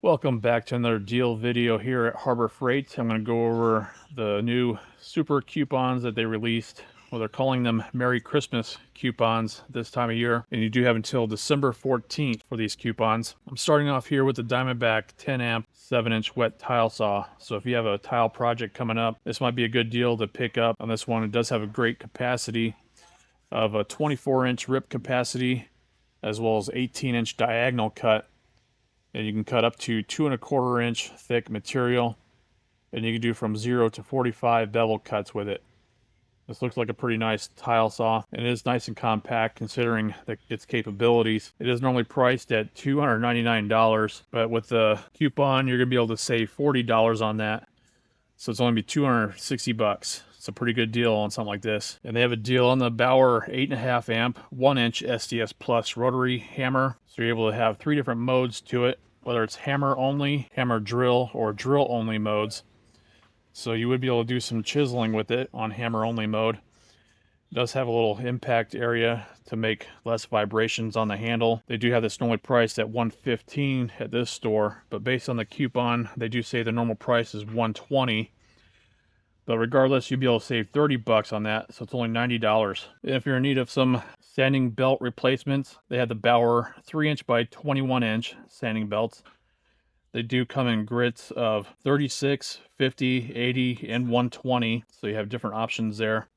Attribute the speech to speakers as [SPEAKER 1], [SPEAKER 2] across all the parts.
[SPEAKER 1] Welcome back to another deal video here at Harbor Freight. I'm going to go over the new super coupons that they released. Well, they're calling them Merry Christmas coupons this time of year. And you do have until December 14th for these coupons. I'm starting off here with the Diamondback 10 amp 7-inch wet tile saw. So if you have a tile project coming up, this might be a good deal to pick up on this one. It does have a great capacity of a 24-inch rip capacity as well as 18-inch diagonal cut. And you can cut up to 2¼ inch thick material, and you can do from 0 to 45 bevel cuts with it. This looks like a pretty nice tile saw, and it is nice and compact considering its capabilities. It is normally priced at $299, but with the coupon you're going to be able to save $40 on that. So it's only be 260 bucks. It's a pretty good deal on something like this. And they have a deal on the Bauer 8.5 amp 1-inch SDS Plus rotary hammer. So you're able to have 3 different modes to it, whether it's hammer only, hammer drill, or drill only modes. So you would be able to do some chiseling with it on hammer only mode. It does have a little impact area to make less vibrations on the handle. They do have this normally priced at $115 at this store, but based on the coupon, they do say the normal price is $120. But regardless, you'll be able to save 30 bucks on that, so it's only $90. If you're in need of some sanding belt replacements, they have the Bauer 3-inch by 21-inch sanding belts. They do come in grits of 36, 50, 80, and 120, so you have different options there.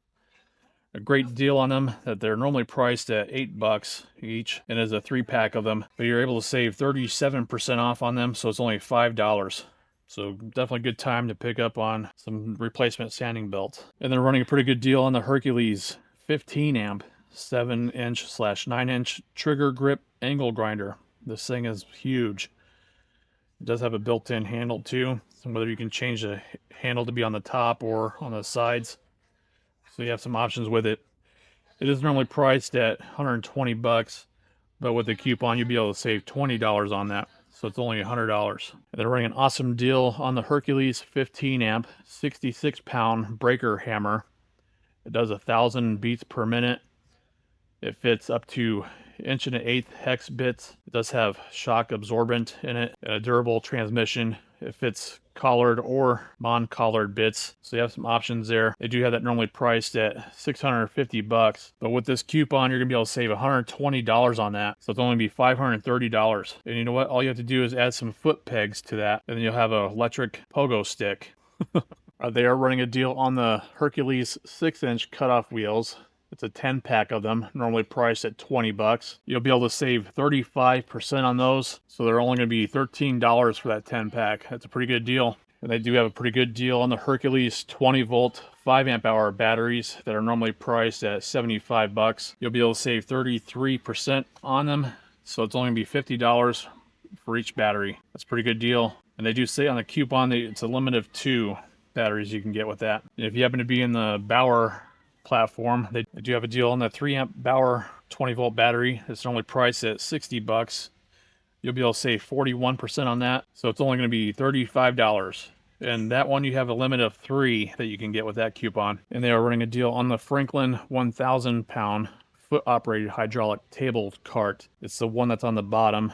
[SPEAKER 1] A great deal on them that they're normally priced at 8 bucks each, and is a 3-pack of them, but you're able to save 37% off on them, so it's only $5. So definitely a good time to pick up on some replacement sanding belts. And they're running a pretty good deal on the Hercules 15 amp 7-inch/9-inch trigger grip angle grinder. This thing is huge. It does have a built-in handle too, so whether you can change the handle to be on the top or on the sides. So you have some options with it. It is normally priced at 120 bucks, but with the coupon you'll be able to save $20 on that. So it's only $100. And they're running an awesome deal on the Hercules 15 amp 66 pound breaker hammer. It does 1,000 beats per minute. It fits up to 1.125" hex bits. It does have shock absorbent in it, and a durable transmission. It fits collared or non-collared bits, so you have some options there. They do have that normally priced at 650 bucks, but with this coupon you're gonna be able to save $120 on that, so it's only be $530. And you know what, all you have to do is add some foot pegs to that, and then you'll have an electric pogo stick. They are running a deal on the Hercules 6-inch cutoff wheels. It's a 10-pack of them, normally priced at 20 bucks. You'll be able to save 35% on those, so they're only going to be $13 for that 10-pack. That's a pretty good deal. And they do have a pretty good deal on the Hercules 20-volt 5-amp-hour batteries that are normally priced at 75 bucks. You'll be able to save 33% on them, so it's only going to be $50 for each battery. That's a pretty good deal. And they do say on the coupon that it's a limit of 2 batteries you can get with that. And if you happen to be in the Bauer platform, they do have a deal on the 3-amp Bauer 20-volt battery. It's normally priced at 60 bucks. You'll be able to save 41% on that, so it's only going to be $35. And that one you have a limit of 3 that you can get with that coupon. And they are running a deal on the Franklin 1,000 pound foot operated hydraulic table cart. It's the one that's on the bottom.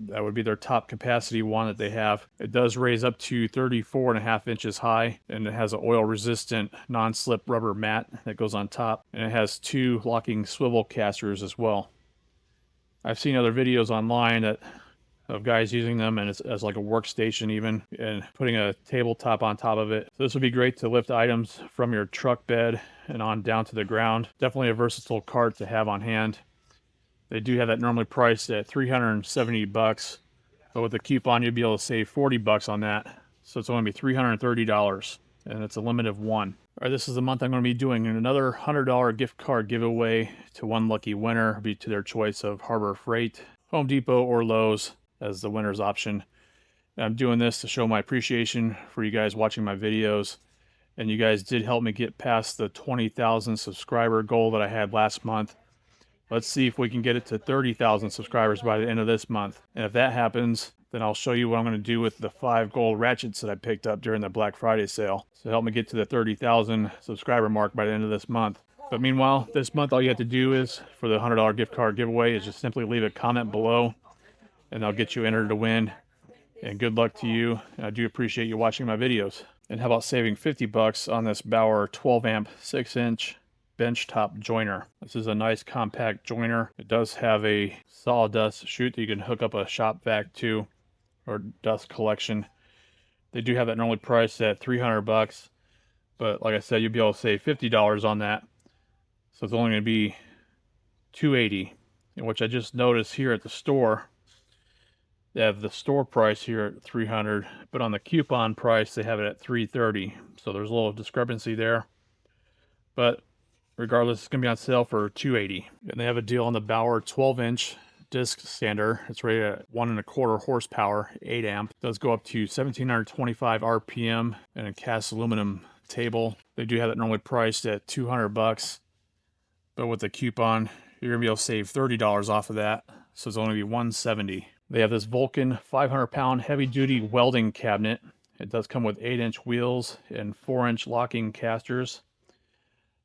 [SPEAKER 1] That would be their top capacity one that they have. It does raise up to 34.5 inches high, and it has an oil resistant non-slip rubber mat that goes on top, and it has 2 locking swivel casters as well. I've seen other videos online of guys using them, and it's as like a workstation even, and putting a tabletop on top of it. So this would be great to lift items from your truck bed and on down to the ground. Definitely a versatile cart to have on hand. They do have that normally priced at 370 bucks, but with the coupon you'll be able to save 40 bucks on that. So it's only be $330, and it's a limit of 1. All right, this is the month I'm going to be doing another $100 gift card giveaway to one lucky winner. It'll be to their choice of Harbor Freight, Home Depot, or Lowe's as the winner's option. And I'm doing this to show my appreciation for you guys watching my videos. And you guys did help me get past the 20,000 subscriber goal that I had last month. Let's see if we can get it to 30,000 subscribers by the end of this month. And if that happens, then I'll show you what I'm going to do with the 5 gold ratchets that I picked up during the Black Friday sale. So help me get to the 30,000 subscriber mark by the end of this month. But meanwhile, this month all you have to do is, for the $100 gift card giveaway, is just simply leave a comment below, and they'll get you entered to win And good luck to you. I do appreciate you watching my videos. And how about saving 50 bucks on this Bauer 12 amp 6-inch benchtop joiner. This is a nice compact joiner. It does have a sawdust chute that you can hook up a shop vac to, or dust collection. They do have that normally priced at 300 bucks, but like I said, you'll be able to save $50 on that. So it's only going to be $280, which I just noticed here at the store. They have the store price here at $300, but on the coupon price they have it at $330. So there's a little discrepancy there. But regardless, it's going to be on sale for $280. And they have a deal on the Bauer 12-inch disc sander. It's rated at 1.25 horsepower, 8 amp. It does go up to 1,725 RPM and a cast aluminum table. They do have it normally priced at 200 bucks, but with the coupon, you're going to be able to save $30 off of that. So it's only going to be $170. They have this Vulcan 500-pound heavy-duty welding cabinet. It does come with 8-inch wheels and 4-inch locking casters.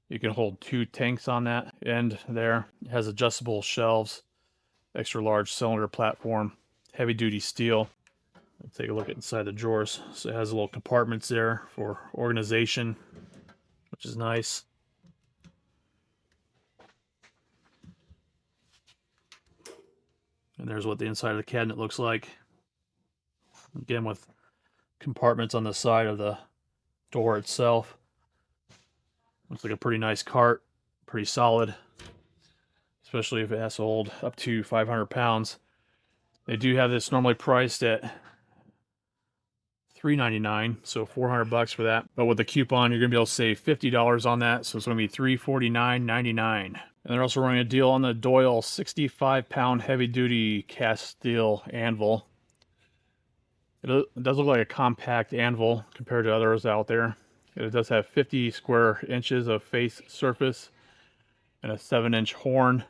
[SPEAKER 1] You can hold 2 tanks on that end there. It has adjustable shelves, extra large cylinder platform, heavy duty steel. Let's take a look at inside the drawers. So it has little compartments there for organization, which is nice. And there's what the inside of the cabinet looks like. Again, with compartments on the side of the door itself. Looks like a pretty nice cart, pretty solid, especially if it has to hold up to 500 pounds. They do have this normally priced at $399, so 400 bucks for that. But with the coupon, you're going to be able to save $50 on that, so it's going to be $349.99. And they're also running a deal on the Doyle 65-pound heavy-duty cast steel anvil. It does look like a compact anvil compared to others out there. It does have 50 square inches of face surface and a 7-inch horn,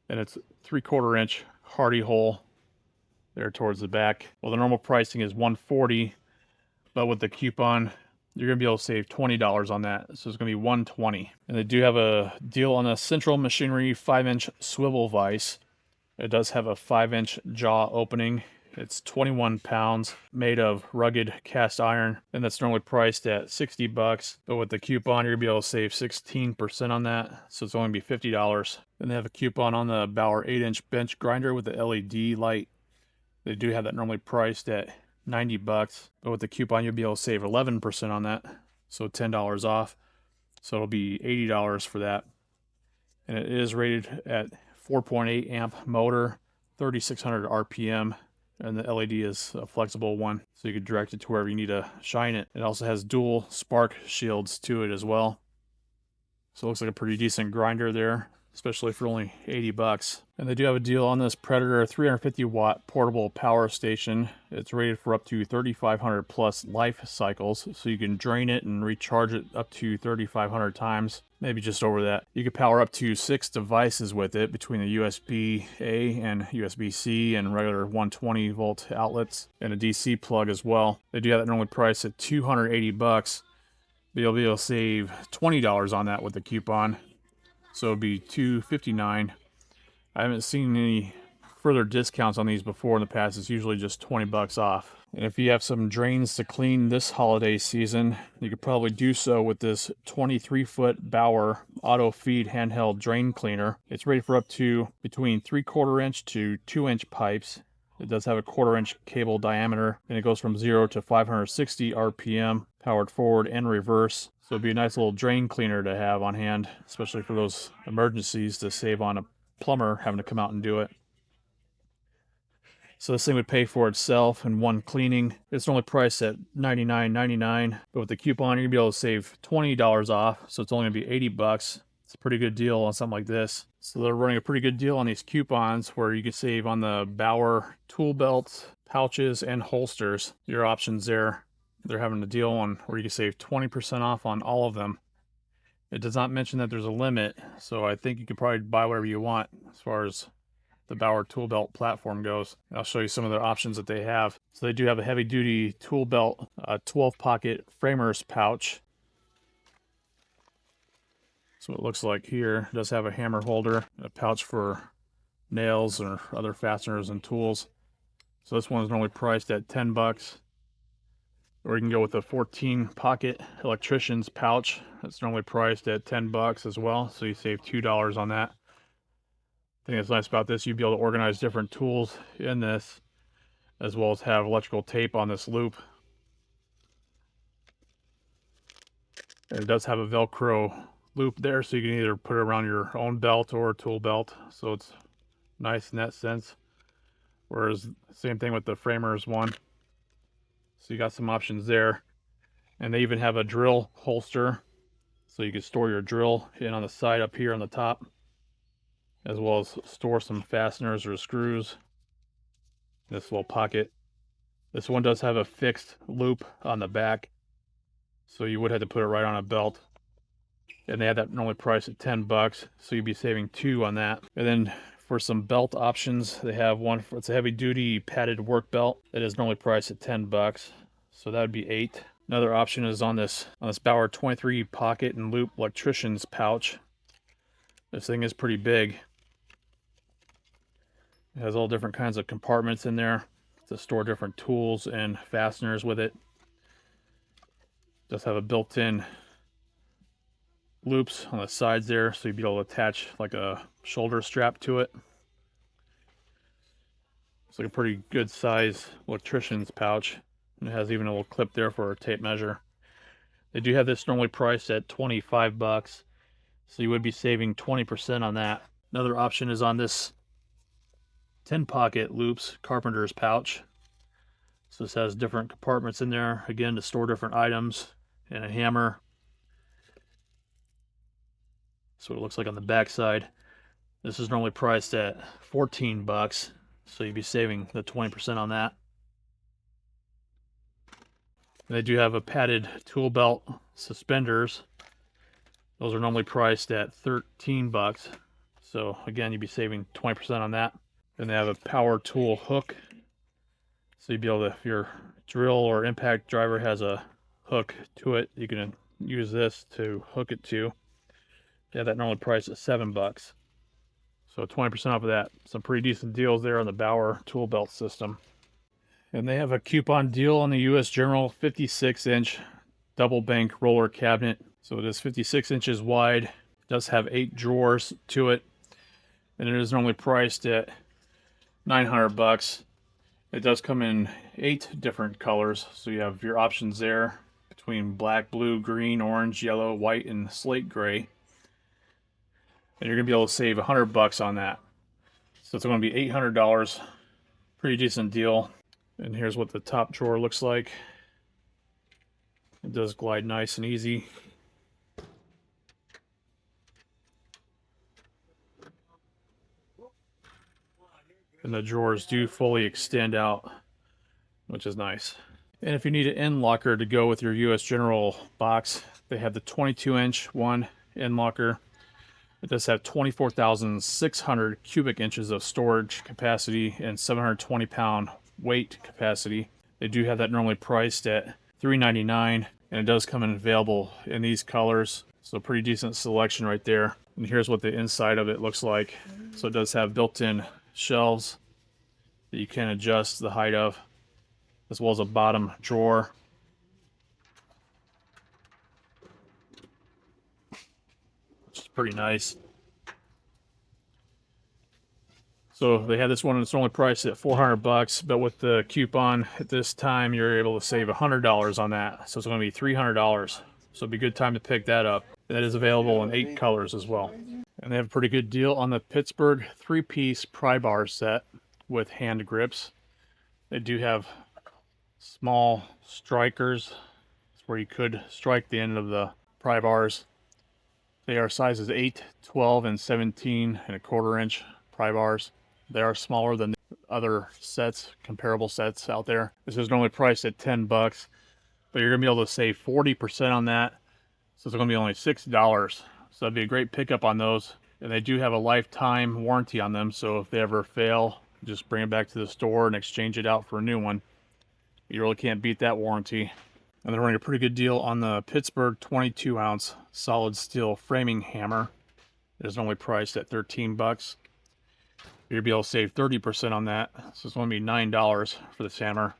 [SPEAKER 1] and it's 3/4 inch hardy hole there towards the back. Well, the normal pricing is $140, but with the coupon, you're going to be able to save $20 on that. So it's going to be $120. And they do have a deal on a Central Machinery 5-inch swivel vise. It does have a 5-inch jaw opening. It's 21 pounds, made of rugged cast iron, and that's normally priced at 60 bucks. But with the coupon, you're going to be able to save 16% on that, so it's only be $50. Then they have a coupon on the Bauer 8-inch bench grinder with the LED light. They do have that normally priced at 90 bucks, but with the coupon, you'll be able to save 11% on that, so $10 off. So it'll be $80 for that. And it is rated at 4.8 amp motor, 3,600 RPM. And the LED is a flexible one, so you can direct it to wherever you need to shine it. It also has dual spark shields to it as well. So it looks like a pretty decent grinder there, especially for only 80 bucks. And they do have a deal on this Predator 350 watt portable power station. It's rated for up to 3,500 plus life cycles, so you can drain it and recharge it up to 3,500 times, maybe just over that. You can power up to 6 devices with it between the USB-A and USB-C and regular 120 volt outlets and a DC plug as well. They do have that normally priced at 280 bucks, but you'll be able to save $20 on that with the coupon. So it'll be $259. I haven't seen any further discounts on these before in the past. It's usually just 20 bucks off. And if you have some drains to clean this holiday season, you could probably do so with this 23-foot Bauer auto feed handheld drain cleaner. It's rated for up to between 3/4 inch to 2-inch pipes. It does have a 1/4 inch cable diameter, and it goes from 0 to 560 RPM, powered forward and reverse. So it'd be a nice little drain cleaner to have on hand, especially for those emergencies, to save on a plumber having to come out and do it. So this thing would pay for itself in one cleaning. It's only priced at $99.99, but with the coupon, you're gonna be able to save $20 off. So it's only gonna be 80 bucks. It's a pretty good deal on something like this. So they're running a pretty good deal on these coupons where you can save on the Bauer tool belts, pouches, and holsters. Your options there. They're having a deal on where you can save 20% off on all of them. It does not mention that there's a limit, so I think you can probably buy whatever you want as far as the Bauer tool belt platform goes. I'll show you some of the options that they have. So they do have a heavy duty tool belt, 12 pocket framers pouch. So it looks like here. It does have a hammer holder, a pouch for nails or other fasteners and tools. So this one is normally priced at 10 bucks. Or you can go with a 14 pocket electrician's pouch. That's normally priced at 10 bucks as well. So you save $2 on that. The thing that's nice about this, you'd be able to organize different tools in this, as well as have electrical tape on this loop. And it does have a Velcro loop there, so you can either put it around your own belt or a tool belt. So it's nice in that sense. Whereas, same thing with the Framers one. So you got some options there. And they even have a drill holster, so you can store your drill in on the side up here on the top, as well as store some fasteners or screws in this little pocket. This one does have a fixed loop on the back, so you would have to put it right on a belt. And they had that normally priced at 10 bucks, so you'd be saving 2 on that. And then for some belt options, they have one for, it's a heavy duty padded work belt that is normally priced at 10 bucks, so that would be 8. Another option is on this Bauer 23 pocket and loop electrician's pouch. This thing is pretty big. It has all different kinds of compartments in there to store different tools and fasteners with it. Does have a built-in loops on the sides there, so you'd be able to attach like a shoulder strap to it. It's like a pretty good size electrician's pouch. And it has even a little clip there for a tape measure. They do have this normally priced at 25 bucks, so you would be saving 20% on that. Another option is on this 10 pocket loops carpenter's pouch. So this has different compartments in there, again, to store different items, and a hammer. That's what it looks like on the back side. This is normally priced at 14 bucks, so you'd be saving the 20% on that. And they do have a padded tool belt suspenders. Those are normally priced at 13 bucks. So again, you'd be saving 20% on that. And they have a power tool hook. So you'd be able to, if your drill or impact driver has a hook to it, you can use this to hook it to. Yeah, that normally priced at 7 bucks. So 20% off of that. Some pretty decent deals there on the Bauer tool belt system. And they have a coupon deal on the US General 56-inch double bank roller cabinet. So it is 56 inches wide. It does have 8 drawers to it. And it is normally priced at 900 bucks. It does come in 8 different colors. So you have your options there between black, blue, green, orange, yellow, white, and slate gray. And you're gonna be able to save 100 bucks on that. So it's going to be $800. Pretty decent deal. And here's what the top drawer looks like. It does glide nice and easy. And the drawers do fully extend out, which is nice. And if you need an end locker to go with your US General box, they have the 22-inch one end locker. It does have 24,600 cubic inches of storage capacity and 720-pound weight capacity. They do have that normally priced at $399, and it does come in available in these colors. So pretty decent selection right there. And here's what the inside of it looks like. So it does have built-in shelves that you can adjust the height of, as well as a bottom drawer. Which is pretty nice. So they had this one, and it's only priced at 400 bucks, but with the coupon at this time, you're able to save $100 on that. So it's going to be $300. So it'd be a good time to pick that up. That is available in 8 colors as well. And they have a pretty good deal on the Pittsburgh 3-piece pry bar set with hand grips. They do have small strikers where you could strike the end of the pry bars. They are sizes 8, 12, and 17.25 inch pry bars. They are smaller than the other sets, comparable sets out there. This is normally priced at 10 bucks, but you're gonna be able to save 40% on that. So it's gonna be only $6. So that'd be a great pickup on those. And they do have a lifetime warranty on them. So if they ever fail, just bring it back to the store and exchange it out for a new one. You really can't beat that warranty. And they're running a pretty good deal on the Pittsburgh 22-ounce solid steel framing hammer. It is only priced at 13 bucks. You'll be able to save 30% on that. So it's going to be $9 for this hammer.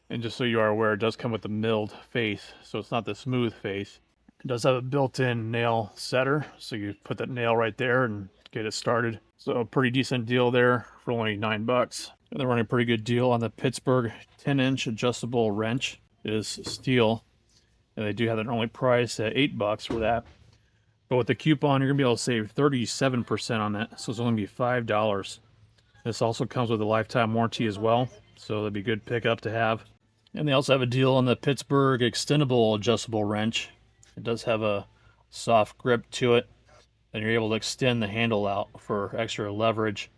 [SPEAKER 1] And just so you are aware, it does come with the milled face, so it's not the smooth face. It does have a built-in nail setter, so you put that nail right there and get it started. So a pretty decent deal there for only $9. And they're running a pretty good deal on the Pittsburgh 10-inch adjustable wrench. It is steel, and they do have it only priced at $8 for that. But with the coupon, you're gonna be able to save 37% on that, so it's only gonna be $5. This also comes with a lifetime warranty as well, so that'd be a good pickup to have. And they also have a deal on the Pittsburgh extendable adjustable wrench. It does have a soft grip to it, and you're able to extend the handle out for extra leverage.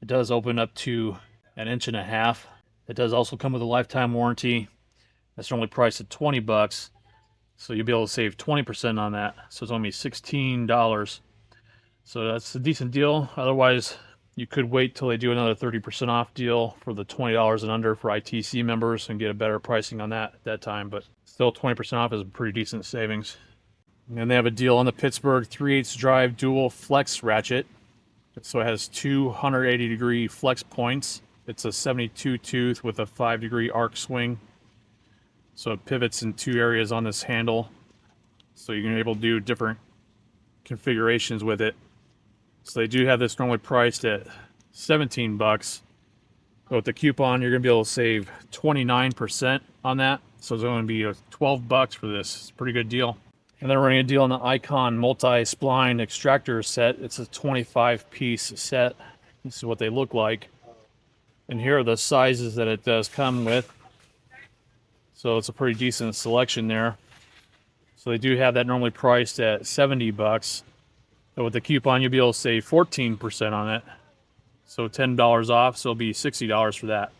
[SPEAKER 1] It does open up to 1.5 inches. It does also come with a lifetime warranty. That's normally priced at $20, so you'll be able to save 20% on that. So it's only $16. So that's a decent deal. Otherwise, you could wait till they do another 30% off deal for the $20 and under for ITC members and get a better pricing on that at that time. But still, 20% off is a pretty decent savings. And they have a deal on the Pittsburgh 3/8 drive dual flex ratchet. So it has 280-degree flex points. It's a 72 tooth with a 5-degree arc swing. So it pivots in two areas on this handle. So you're able to do different configurations with it. So they do have this normally priced at $17. But with the coupon, you're going to be able to save 29% on that. So it's going to be $12 for this. It's a pretty good deal. And they're running a deal on the Icon multi-spline extractor set. It's a 25-piece set. This is what they look like. And here are the sizes that it does come with. So it's a pretty decent selection there. So they do have that normally priced at $70. But with the coupon, you'll be able to save 14% on it. So $10 off, so it'll be $60 for that.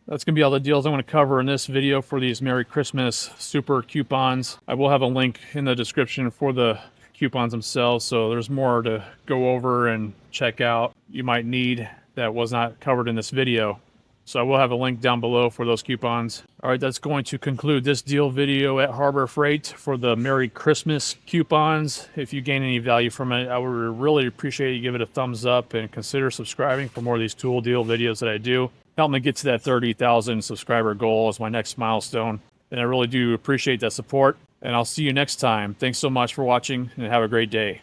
[SPEAKER 1] That's going to be all the deals I'm going to cover in this video for these Merry Christmas super coupons. I will have a link in the description for the coupons themselves, so there's more to go over and check out you might need that was not covered in this video. So I will have a link down below for those coupons. All right, that's going to conclude this deal video at Harbor Freight for the Merry Christmas coupons. If you gain any value from it, I would really appreciate you give it a thumbs up and consider subscribing for more of these tool deal videos that I do. Help me get to that 30,000 subscriber goal as my next milestone. And I really do appreciate that support. And I'll see you next time. Thanks so much for watching and have a great day.